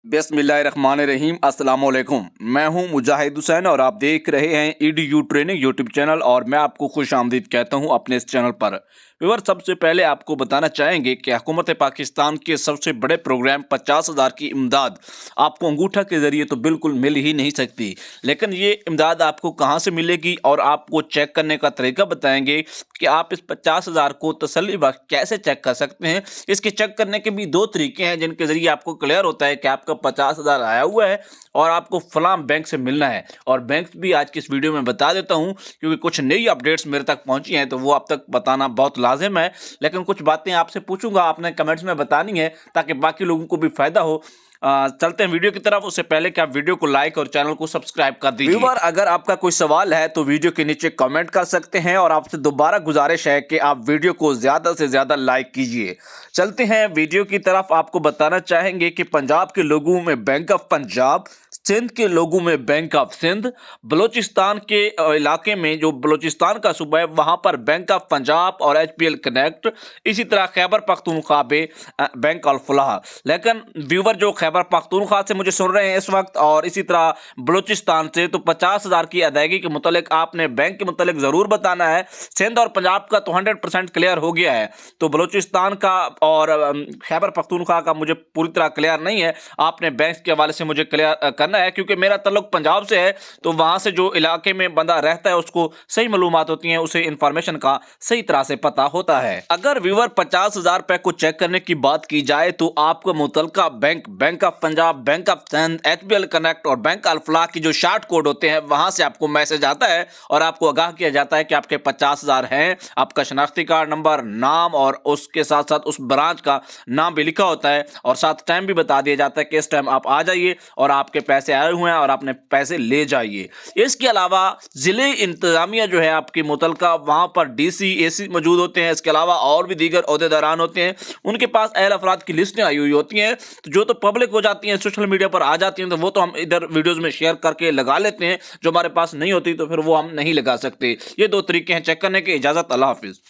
बिस्मिल्लाहिर्रहमानिर्रहीम अस्सलाम वालेकुम। मैं हूं मुजाहिद हुसैन और आप देख रहे हैं EDU ट्रेनिंग यूट्यूब चैनल और मैं आपको खुश आमदीद कहता हूं अपने इस चैनल पर। व्यूअर, सबसे पहले आपको बताना चाहेंगे कि हुकूमत पाकिस्तान के सबसे बड़े प्रोग्राम 50,000 की इमदाद आपको अंगूठा के ज़रिए तो बिल्कुल मिल ही नहीं सकती, लेकिन ये इमदाद आपको कहाँ से मिलेगी और आपको चेक करने का तरीका बताएंगे कि आप इस 50,000 को तसल्ली बख्श कैसे चेक कर सकते हैं। इसके चेक करने के भी दो तरीके हैं जिनके ज़रिए आपको क्लियर होता है कि आपका 50,000 आया हुआ है और आपको फलां बैंक से मिलना है। और बैंक भी आज की इस वीडियो में बता देता हूं क्योंकि कुछ नई अपडेट्स मेरे तक पहुंची हैं तो वो अब तक बताना बहुत लाजिम है, लेकिन कुछ बातें आपसे पूछूंगा, आपने कमेंट्स में बतानी है ताकि बाकी लोगों को भी फायदा हो। चलते हैं वीडियो की तरफ। उससे पहले कि आप वीडियो को लाइक और चैनल को सब्सक्राइब कर दीजिए। व्यूअर, अगर आपका कोई सवाल है तो वीडियो के नीचे कमेंट कर सकते हैं और आपसे दोबारा गुजारिश है कि आप वीडियो को ज्यादा से ज्यादा लाइक कीजिए। चलते हैं वीडियो की तरफ। आपको बताना चाहेंगे कि पंजाब के लोगों में बैंक ऑफ पंजाब, सिंध के लोगों में बैंक ऑफ सिंध, बलूचिस्तान के इलाके में जो बलूचिस्तान का सूबा है वहाँ पर बैंक ऑफ पंजाब और HPL कनेक्ट, इसी तरह खैबर पख्तूनख्वा में बैंक अल फलाह। लेकिन व्यूवर जो खैबर पख्तूनख्वा से मुझे सुन रहे हैं इस वक्त और इसी तरह बलूचिस्तान से, तो 50,000 की अदायगी के मुतालिक आपने बैंक के मुतालिक ज़रूर बताना है। सिंध और पंजाब का तो 100% क्लियर हो गया है, तो बलूचिस्तान का और खैबर पख्तूनख्वा का मुझे पूरी तरह क्लियर नहीं है। आपने बैंक के हवाले से मुझे क्लियर करना है क्योंकि मेरा ताल्लुक पंजाब से है, तो वहां से जो इलाके में बंदा रहता है उसको सही मालूमात होती हैं, उसे इंफॉर्मेशन का सही तरह से पता होता है। अगर व्यूअर 50,000 रुपए को चेक करने की बात की जाए तो आपको मुतलका bank, bank of Punjab, bank of Sindh, HPL connect और बैंक अल फलाह की जो शॉर्ट कोड होते हैं वहां से आपको मैसेज आता है और आपको आगाह किया जाता है कि आपके 50,000 हैं। आपका शनाख्ती कार्ड नंबर, नाम और उसके साथ साथ उस ब्रांच का नाम भी लिखा होता है और साथ टाइम भी बता दिया जाता है कि इस टाइम आप आ जाइए और आपके पैसे आए हुए हैं और आपने पैसे ले जाइए। इसके अलावा जिले इंतजामिया जो है आपकी मुतलका, वहां पर DC AC मौजूद होते हैं। इसके अलावा और भी दीगर ओहदेदारान होते हैं, उनके पास अहल अफराद की लिस्टें आई हुई होती हैं, तो जो तो पब्लिक हो जाती हैं, सोशल मीडिया पर आ जाती हैं, तो वो तो हम इधर वीडियोस में शेयर करके लगा लेते हैं। जो हमारे पास नहीं होती तो फिर वो हम नहीं लगा सकते। ये दो तरीके हैं चेक करने के। इजाजत, अल्लाह हाफिज।